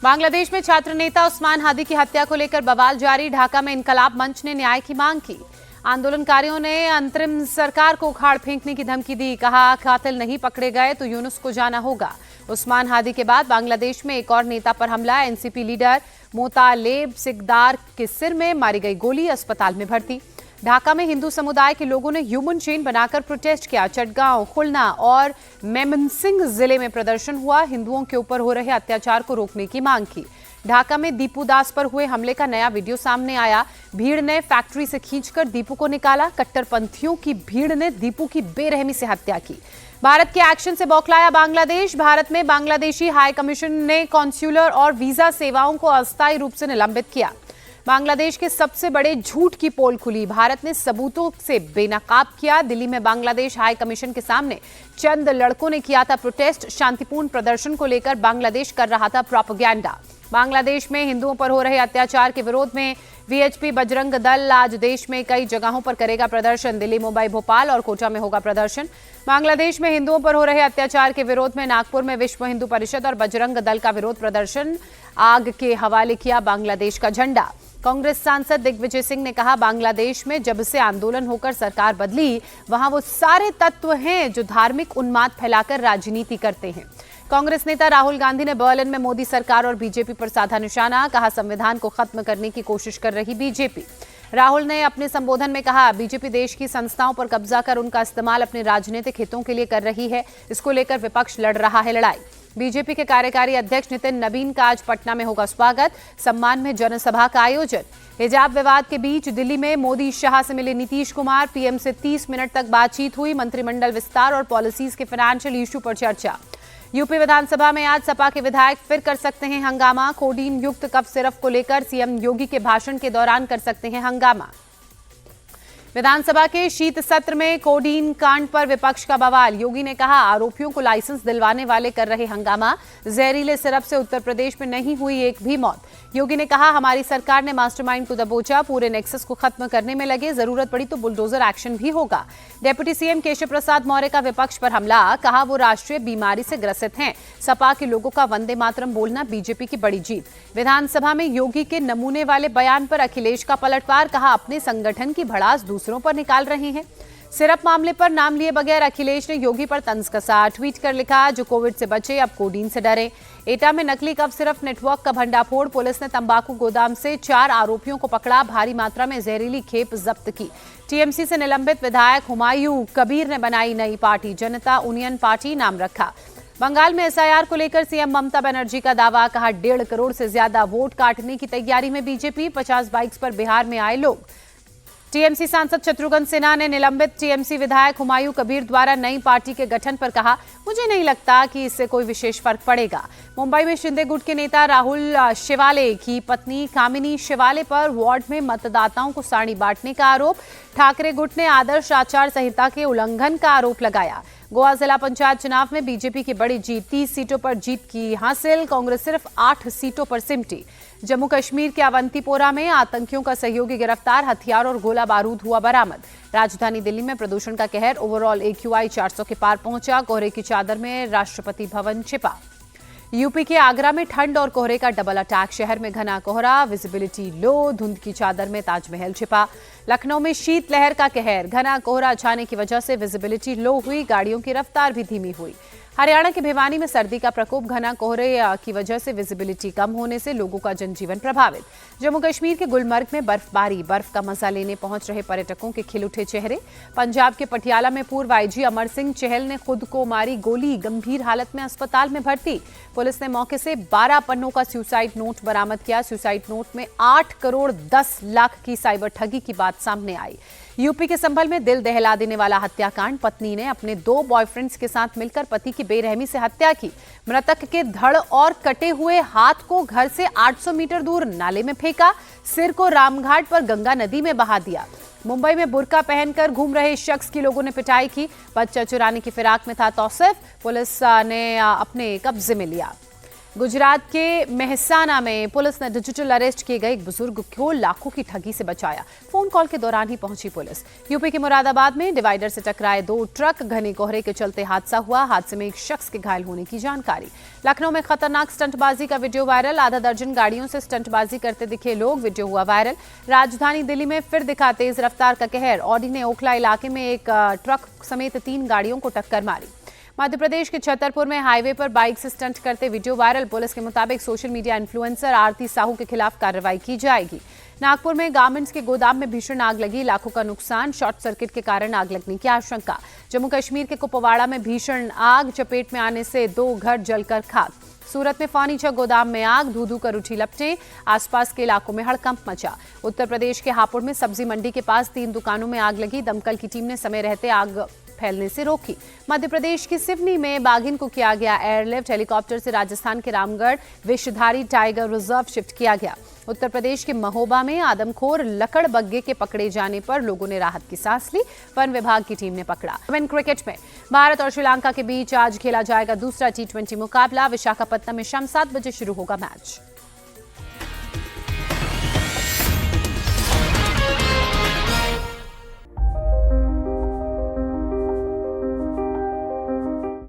बांग्लादेश में छात्र नेता उस्मान हादी की हत्या को लेकर बवाल जारी। ढाका में इनकलाब मंच ने न्याय की मांग की। आंदोलनकारियों ने अंतरिम सरकार को उखाड़ फेंकने की धमकी दी। कहा, कातिल नहीं पकड़े गए तो यूनुस को जाना होगा। उस्मान हादी के बाद बांग्लादेश में एक और नेता पर हमला। एनसीपी लीडर मोतालेब सिकदार के सिर में मारी गई गोली, अस्पताल में भर्ती। ढाका में हिंदू समुदाय के लोगों ने ह्यूमन चेन बनाकर प्रोटेस्ट किया। चटगांव, खुलना और मेमनसिंह जिले में प्रदर्शन हुआ। हिंदुओं के ऊपर हो रहे अत्याचार को रोकने की मांग की। ढाका में दीपू दास पर हुए हमले का नया वीडियो सामने आया। भीड़ ने फैक्ट्री से खींचकर दीपू को निकाला। कट्टरपंथियों की भीड़ ने दीपू की बेरहमी से हत्या की। भारत के एक्शन से बौखलाया बांग्लादेश। भारत में बांग्लादेशी हाई कमीशन ने कॉन्सुलर और वीजा सेवाओं को अस्थायी रूप से निलंबित किया। बांग्लादेश के सबसे बड़े झूठ की पोल खुली। भारत ने सबूतों से बेनकाब किया। दिल्ली में बांग्लादेश हाई कमीशन के सामने चंद लड़कों ने किया था प्रोटेस्ट। शांतिपूर्ण प्रदर्शन को लेकर बांग्लादेश कर रहा था प्रोपेगेंडा। बांग्लादेश में हिंदुओं पर हो रहे अत्याचार के विरोध में वीएचपी बजरंग दल आज देश में कई जगहों पर करेगा प्रदर्शन। दिल्ली, मुंबई, भोपाल और कोटा में होगा प्रदर्शन। बांग्लादेश में हिंदुओं पर हो रहे अत्याचार के विरोध में नागपुर में विश्व हिंदू परिषद और बजरंग दल का विरोध प्रदर्शन। आग के हवाले किया बांग्लादेश का झंडा। कांग्रेस सांसद दिग्विजय सिंह ने कहा, बांग्लादेश में जब से आंदोलन होकर सरकार बदली, वहां वो सारे तत्व हैं जो धार्मिक उन्माद फैलाकर राजनीति करते हैं। कांग्रेस नेता राहुल गांधी ने बर्लिन में मोदी सरकार और बीजेपी पर साधा निशाना। कहा, संविधान को खत्म करने की कोशिश कर रही बीजेपी। राहुल ने अपने संबोधन में कहा, बीजेपी देश की संस्थाओं पर कब्जा कर उनका इस्तेमाल अपने राजनीतिक हितों के लिए कर रही है। इसको लेकर विपक्ष लड़ रहा है लड़ाई। बीजेपी के कार्यकारी अध्यक्ष नितिन नवीन का आज पटना में होगा स्वागत। सम्मान में जनसभा का आयोजन। हिजाब विवाद के बीच दिल्ली में मोदी शाह से मिले नीतीश कुमार। पीएम से 30 मिनट तक बातचीत हुई। मंत्रिमंडल विस्तार और पॉलिसीज के फाइनेंशियल इशू पर चर्चा। यूपी विधानसभा में आज सपा के विधायक फिर कर सकते हैं हंगामा। कोडीन युक्त कफ सिरप को लेकर सीएम योगी के भाषण के दौरान कर सकते हैं हंगामा। विधानसभा के शीत सत्र में कोडीन कांड पर विपक्ष का बवाल। योगी ने कहा, आरोपियों को लाइसेंस दिलवाने वाले कर रहे हंगामा। जहरीले सिरप से उत्तर प्रदेश में नहीं हुई एक भी मौत। योगी ने कहा, हमारी सरकार ने मास्टरमाइंड को दबोचा, पूरे नेक्सस को खत्म करने में लगे, जरूरत पड़ी तो बुलडोजर एक्शन भी होगा। डेप्यूटी सीएम केशव प्रसाद मौर्य का विपक्ष पर हमला। कहा, वो राष्ट्रीय बीमारी से ग्रसित हैं। सपा के लोगों का वंदे मातरम बोलना बीजेपी की बड़ी जीत। विधानसभा में योगी के नमूने वाले बयान पर अखिलेश का पलटवार। कहा, अपने संगठन की भड़ास दूसरों पर निकाल रहे हैं। सिरप मामले पर नाम लिए बगैर अखिलेश ने योगी पर तंज कसा। ट्वीट कर लिखा, जो कोविड से बचे अब कोडीन से डरे। एटा में नकली कफ सिरप नेटवर्क का भंडाफोड़। पुलिस ने तंबाकू गोदाम से 4 आरोपियों को पकड़ा। भारी मात्रा में जहरीली खेप जब्त की। टीएमसी से निलंबित विधायक हुमायूं कबीर ने बनाई नई पार्टी, जनता यूनियन पार्टी नाम रखा। बंगाल में एसआईआर को लेकर सीएम ममता बनर्जी का दावा। कहा, 1.5 करोड़ से ज्यादा वोट काटने की तैयारी में बीजेपी। 50 बाइक्स पर बिहार में आए लोग। टीएमसी सांसद शत्रुघ्न सिन्हा ने निलंबित टीएमसी विधायक हुमायूं कबीर द्वारा नई पार्टी के गठन पर कहा, मुझे नहीं लगता कि इससे कोई विशेष फर्क पड़ेगा। मुंबई में शिंदे गुट के नेता राहुल शिवाले की पत्नी कामिनी शिवाले पर वार्ड में मतदाताओं को साड़ी बांटने का आरोप। ठाकरे गुट ने आदर्श आचार संहिता के उल्लंघन का आरोप लगाया। गोवा जिला पंचायत चुनाव में बीजेपी की बड़ी जीत, 30 सीटों पर जीत की हासिल। कांग्रेस सिर्फ 8 सीटों पर सिमटी। जम्मू कश्मीर के अवंतीपोरा में आतंकियों का सहयोगी गिरफ्तार। हथियार और गोला बारूद हुआ बरामद। राजधानी दिल्ली में प्रदूषण का कहर। ओवरऑल AQI 400 के पार पहुंचा। कोहरे की चादर में राष्ट्रपति भवन छिपा। यूपी के आगरा में ठंड और कोहरे का डबल अटैक। शहर में घना कोहरा, विजिबिलिटी लो। धुंध की चादर में ताजमहल छिपा। लखनऊ में शीतलहर का कहर। घना कोहरा छाने की वजह से विजिबिलिटी लो हुई। गाड़ियों की रफ्तार भी धीमी हुई। हरियाणा के भिवानी में सर्दी का प्रकोप। घना कोहरे की वजह से विजिबिलिटी कम होने से लोगों का जनजीवन प्रभावित। जम्मू कश्मीर के गुलमर्ग में बर्फबारी। बर्फ का मजा लेने पहुंच रहे पर्यटकों के खिल उठे चेहरे। पंजाब के पटियाला में पूर्व आईजी अमर सिंह चहल ने खुद को मारी गोली। गंभीर हालत में अस्पताल में भर्ती। पुलिस ने मौके से 12 पन्नों का सुसाइड नोट बरामद किया। सुसाइड नोट में 8 करोड़ 10 लाख की साइबर ठगी की बात सामने आई। यूपी के संभल में दिल दहला देने वाला हत्याकांड। पत्नी ने अपने 2 बॉयफ्रेंड्स के साथ मिलकर पति की बेरहमी से हत्या की। मृतक के धड़ और कटे हुए हाथ को घर से 800 मीटर दूर नाले में फेंका। सिर को रामघाट पर गंगा नदी में बहा दिया। मुंबई में बुर्का पहनकर घूम रहे शख्स की लोगों ने पिटाई की। बच्चा चुराने की फिराक में था तौसीफ। पुलिस ने अपने कब्जे में लिया। गुजरात के मेहसाना में पुलिस ने डिजिटल अरेस्ट किए गए एक बुजुर्ग को लाखों की ठगी से बचाया। फोन कॉल के दौरान ही पहुंची पुलिस। यूपी के मुरादाबाद में डिवाइडर से टकराए 2 ट्रक, घने कोहरे के चलते हादसा हुआ। हादसे में एक शख्स के घायल होने की जानकारी। लखनऊ में खतरनाक स्टंटबाजी का वीडियो वायरल। आधा दर्जन गाड़ियों से स्टंटबाजी करते दिखे लोग, वीडियो हुआ वायरल। राजधानी दिल्ली में फिर दिखा तेज रफ्तार का कहर। ऑडी ने ओखला इलाके में एक ट्रक समेत 3 गाड़ियों को टक्कर मारी। मध्य प्रदेश के छतरपुर में हाईवे पर बाइक से स्टंट करते वीडियो वायरल। पुलिस के मुताबिक सोशल मीडिया इन्फ्लुएंसर आरती साहू के खिलाफ कार्रवाई की जाएगी। नागपुर में गारमेंट्स के गोदाम में भीषण आग लगी, लाखों का नुकसान। शॉर्ट सर्किट के कारण आग लगने की आशंका। जम्मू कश्मीर के कुपवाड़ा में भीषण आग, चपेट में आने से 2 घर जलकर खाक। सूरत में फर्नीचर गोदाम में आग, धू-धू कर उठी लपटें। आसपास के इलाकों में हड़कंप मचा। उत्तर प्रदेश के हापुड़ में सब्जी मंडी के पास 3 दुकानों में आग लगी। दमकल की टीम ने समय रहते आग फैलने से रोकी। मध्य प्रदेश की सिवनी में बाघिन को किया गया एयरलिफ्ट। हेलीकॉप्टर से राजस्थान के Ramgarh Vishdhari tiger reserve shift किया गया। उत्तर प्रदेश के महोबा में आदमखोर लकड़बग्गे के पकड़े जाने पर लोगों ने राहत की सांस ली। वन विभाग की टीम ने पकड़ा। वुमेन क्रिकेट में भारत और श्रीलंका के बीच आज खेला जाएगा दूसरा T20 मुकाबला। विशाखापत्तनम में शाम 7 बजे शुरू होगा मैच।